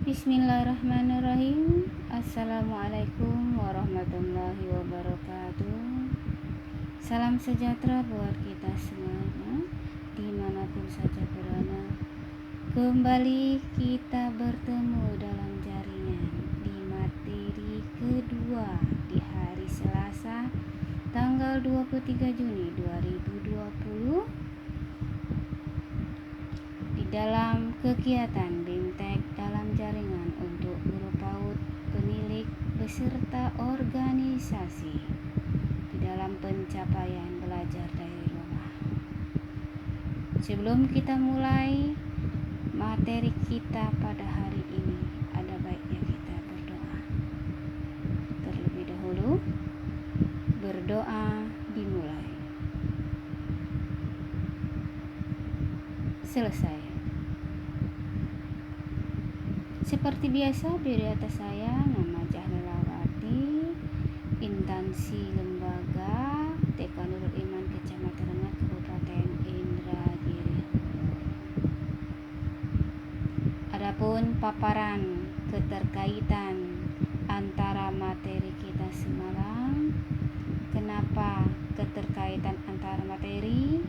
Bismillahirrahmanirrahim. Assalamualaikum warahmatullahi wabarakatuh. Salam sejahtera buat kita semuanya, dimanapun saja berada. Kembali kita bertemu dalam jaringan di materi kedua di hari Selasa tanggal 23 Juni 2020 di dalam kegiatan BIMTEK dalam jaringan untuk guru PAUD penilik beserta organisasi di dalam pencapaian belajar dari rumah. Sebelum kita mulai materi kita pada hari ini, ada baiknya kita berdoa. Terlebih dahulu, berdoa dimulai. Selesai. Seperti biasa, di atas saya nama Jahlilawati, instansi lembaga TK Nurul Iman Kecamatan Rengat Kabupaten Indragiri. Adapun paparan keterkaitan antara materi kita semalam, kenapa keterkaitan antara materi,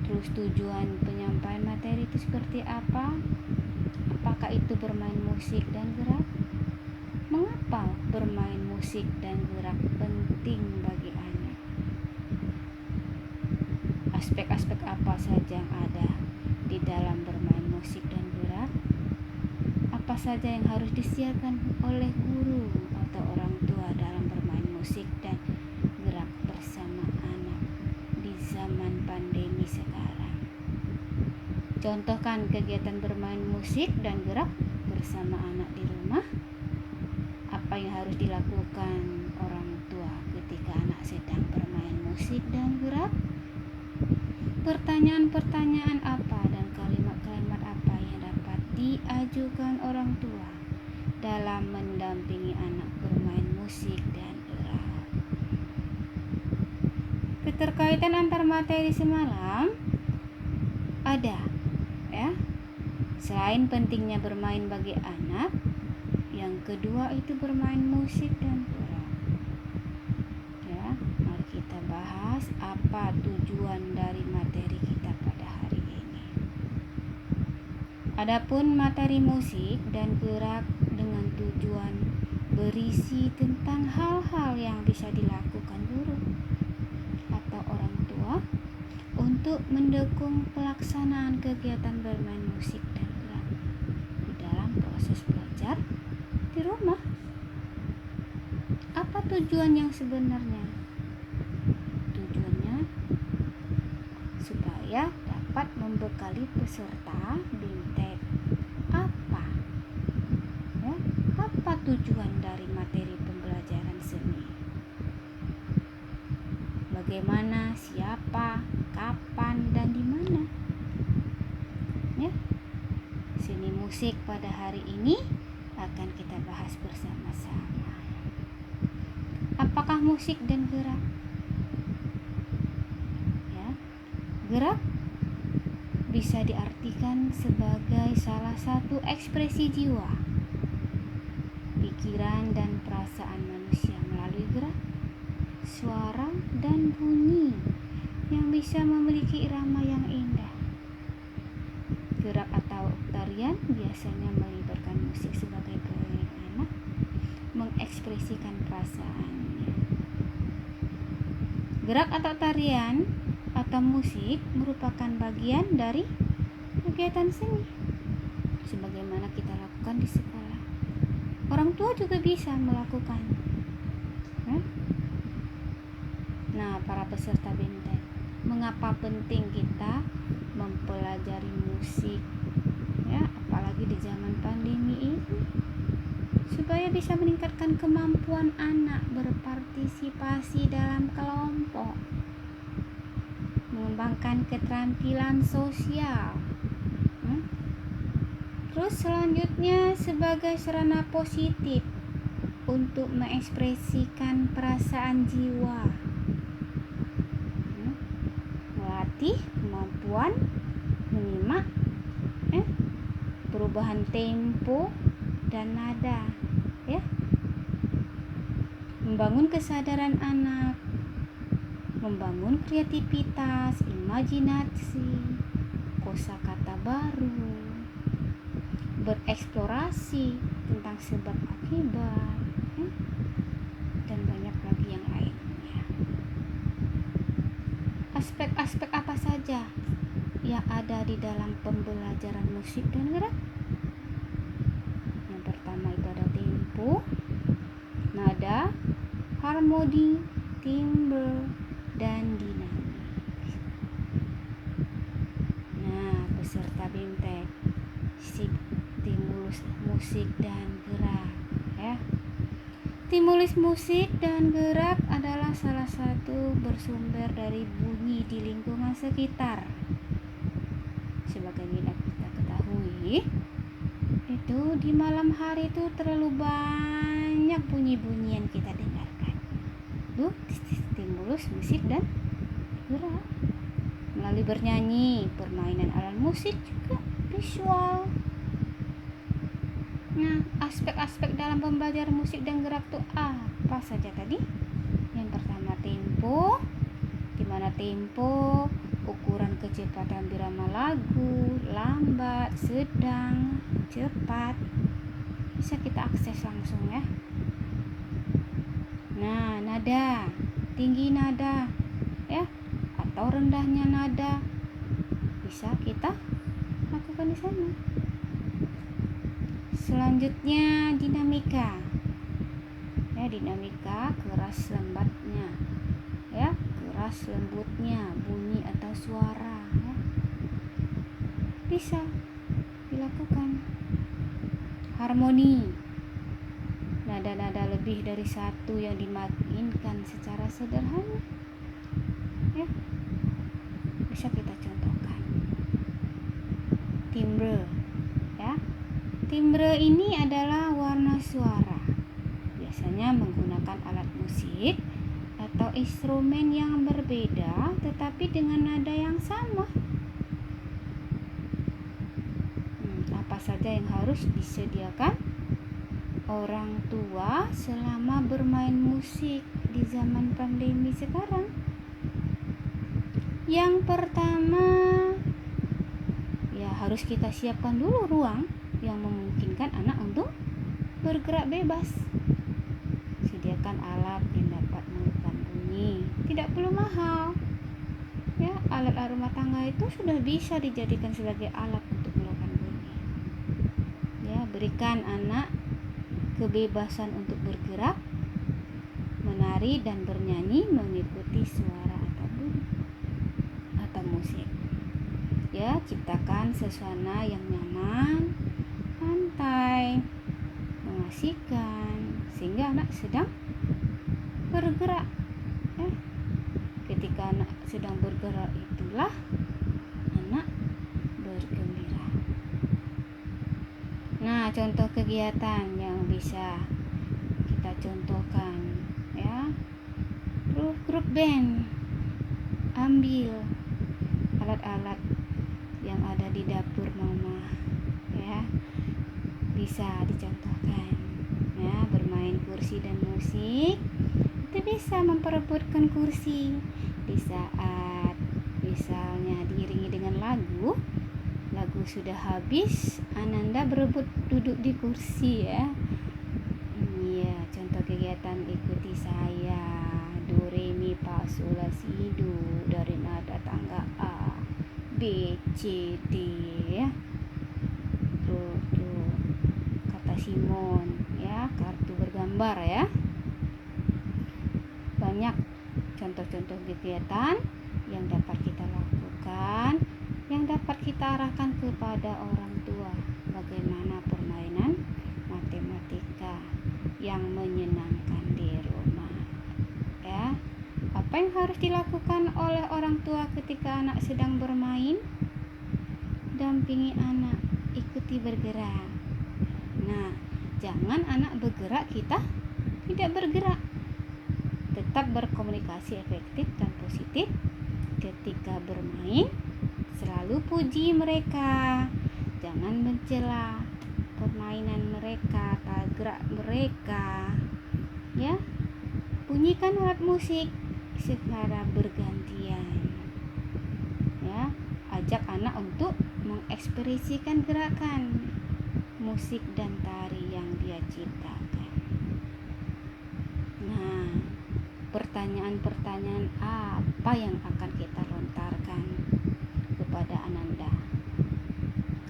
terus tujuan penyampaian materi itu seperti apa? Apakah itu bermain musik dan gerak? Mengapa bermain musik dan gerak penting bagi anak? Aspek-aspek apa saja yang ada di dalam bermain musik dan gerak? Apa saja yang harus disiapkan oleh guru atau orang tua dalam bermain musik dan gerak bersama anak di zaman pandemi sekarang? Contohkan kegiatan bermain musik dan gerak bersama anak di rumah. Apa yang harus dilakukan orang tua ketika anak sedang bermain musik dan gerak? Pertanyaan-pertanyaan apa dan kalimat-kalimat apa yang dapat diajukan orang tua dalam mendampingi anak bermain musik dan gerak? Keterkaitan antar materi semalam ada, ya. Selain pentingnya bermain bagi anak, yang kedua itu bermain musik dan gerak. Ya, mari kita bahas apa tujuan dari materi kita pada hari ini. Adapun materi musik dan gerak dengan tujuan berisi tentang hal-hal yang bisa dilakukan guru atau orang tua untuk mendukung pelaksanaan kegiatan bermain musik dan gerak di dalam proses belajar di rumah. Apa tujuan yang sebenarnya? Tujuannya supaya dapat membekali peserta BIMTEK. Apa? Ya, apa tujuan dari materi pembelajaran seni? Bagaimana, siapa, kapan, dan di mana? Ya. Seni musik pada hari ini akan kita bahas bersama-sama. Apakah musik dan gerak? Ya. Gerak bisa diartikan sebagai salah satu ekspresi jiwa, pikiran dan perasaan manusia melalui gerak, suara dan bunyi yang bisa memiliki irama yang indah. Gerak atau tarian biasanya melibatkan musik sebagai penggerak anak mengekspresikan perasaannya. Gerak atau tarian atau musik merupakan bagian dari kegiatan seni sebagaimana kita lakukan di sekolah. Orang tua juga bisa melakukan. Nah, para peserta BIMTEK, mengapa penting kita mempelajari musik, ya, apalagi di zaman pandemi ini, supaya bisa meningkatkan kemampuan anak berpartisipasi dalam kelompok, mengembangkan keterampilan sosial. Terus selanjutnya sebagai sarana positif untuk mengekspresikan perasaan jiwa, melatih kemampuan menyimak perubahan tempo dan nada, ya. Membangun kesadaran anak, membangun kreativitas, imajinasi, kosakata baru, bereksplorasi tentang sebab akibat, ya, dan banyak lagi yang lainnya. Aspek-aspek apa saja yang ada di dalam pembelajaran musik dan gerak? Yang pertama itu ada tempo, nada, harmoni, timbre, dan dinamik. Nah, peserta BIMTEK, stimulus musik dan gerak, ya. Stimulus musik dan gerak adalah salah satu bersumber dari bunyi di lingkungan sekitar. Sebagaimana kita ketahui, itu di malam hari itu terlalu banyak bunyi-bunyi yang kita dengarkan. Tuh, stimulus musik dan gerak melalui bernyanyi, permainan alat musik, juga visual. Nah, aspek-aspek dalam pembelajaran musik dan gerak itu apa saja tadi? Yang pertama tempo, di mana tempo ukuran kecepatan birama lagu, lambat, sedang, cepat, bisa kita akses langsung, ya. Nah, nada, tinggi nada, ya, atau rendahnya nada, bisa kita lakukan di sana. Selanjutnya dinamika, ya, dinamika keras lambatnya, ya, keras lembutnya bunyi atau suara, ya, bisa dilakukan. Harmoni, nada-nada lebih dari satu yang dimainkan secara sederhana, ya, bisa kita contohkan. Timbre, ya, timbre ini adalah warna suara, biasanya menggunakan alat musik atau instrumen yang berbeda tetapi dengan nada yang sama. Apa saja yang harus disediakan orang tua selama bermain musik di zaman pandemi sekarang? Yang pertama, ya, harus kita siapkan dulu ruang yang memungkinkan anak untuk bergerak bebas. Sediakan alat yang dapat mengeluarkan bunyi, tidak perlu mahal, ya. Alat rumah tangga itu sudah bisa dijadikan sebagai alat untuk mengeluarkan bunyi, ya. Berikan anak kebebasan untuk bergerak, menari dan bernyanyi mengikuti suara atau bunyi atau musik, ya. Ciptakan suasana yang nyaman, santai, mengasihkan, sehingga anak sedang bergerak, ya. Ketika anak sedang bergerak itulah anak bergembira. Nah, contoh kegiatan yang bisa kita contohkan, ya, grup band. Ambil alat-alat yang ada di dapur mama, ya, bisa dicontohkan, ya. Bermain kursi dan musik itu bisa memperebutkan kursi di saat misalnya diiringi dengan lagu sudah habis, Ananda berebut duduk di kursi, ya. Iya, contoh kegiatan ikuti saya, do re mi fa sol la si do dari nada tangga A B C D, ya. Tuh kata Simon, ya, kartu bergambar, ya. Banyak contoh-contoh kegiatan yang dapat kita lakukan, yang dapat kita arahkan kepada orang tua. Bagaimana permainan matematika yang menyenangkan di rumah, ya. Apa yang harus dilakukan oleh orang tua ketika anak sedang bermain? Dampingi anak, ikuti bergerak. Nah, jangan anak bergerak, kita tidak bergerak. Tetap berkomunikasi efektif dan positif ketika bermain. Selalu puji mereka, jangan mencela permainan mereka. mereka, gerak mereka, ya. Bunyikan alat musik secara bergantian, ya. Ajak anak untuk mengekspresikan gerakan musik dan tari yang dia ciptakan. Nah, pertanyaan-pertanyaan apa yang akan kita lontarkan kepada Ananda?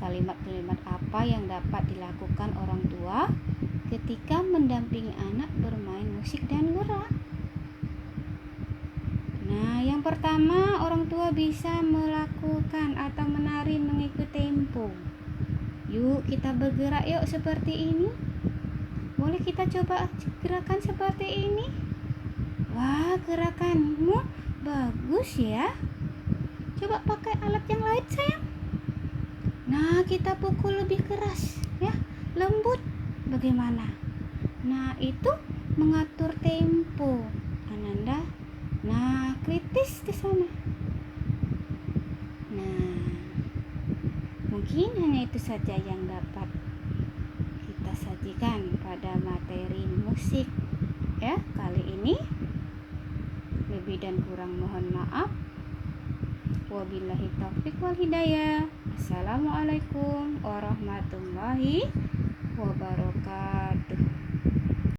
Kalimat-kalimat apa yang dapat dilakukan orang tua ketika mendampingi anak bermain musik dan gerak? Nah, yang pertama, orang tua bisa melakukan atau menari mengikuti tempo. Yuk kita bergerak yuk seperti ini. Boleh kita coba gerakan seperti ini? Wah, gerakanmu bagus ya. Coba pakai alat yang lain sayang. Nah, kita pukul lebih keras ya, lembut. Bagaimana? Nah, itu mengatur tempo Ananda. Nah, kritis di sana. Nah, mungkin hanya itu saja yang dapat kita sajikan pada materi musik ya kali ini. Lebih dan kurang mohon maaf. Wabillahi taufiq wal hidayah. Assalamualaikum warahmatullahi wabarakatuh.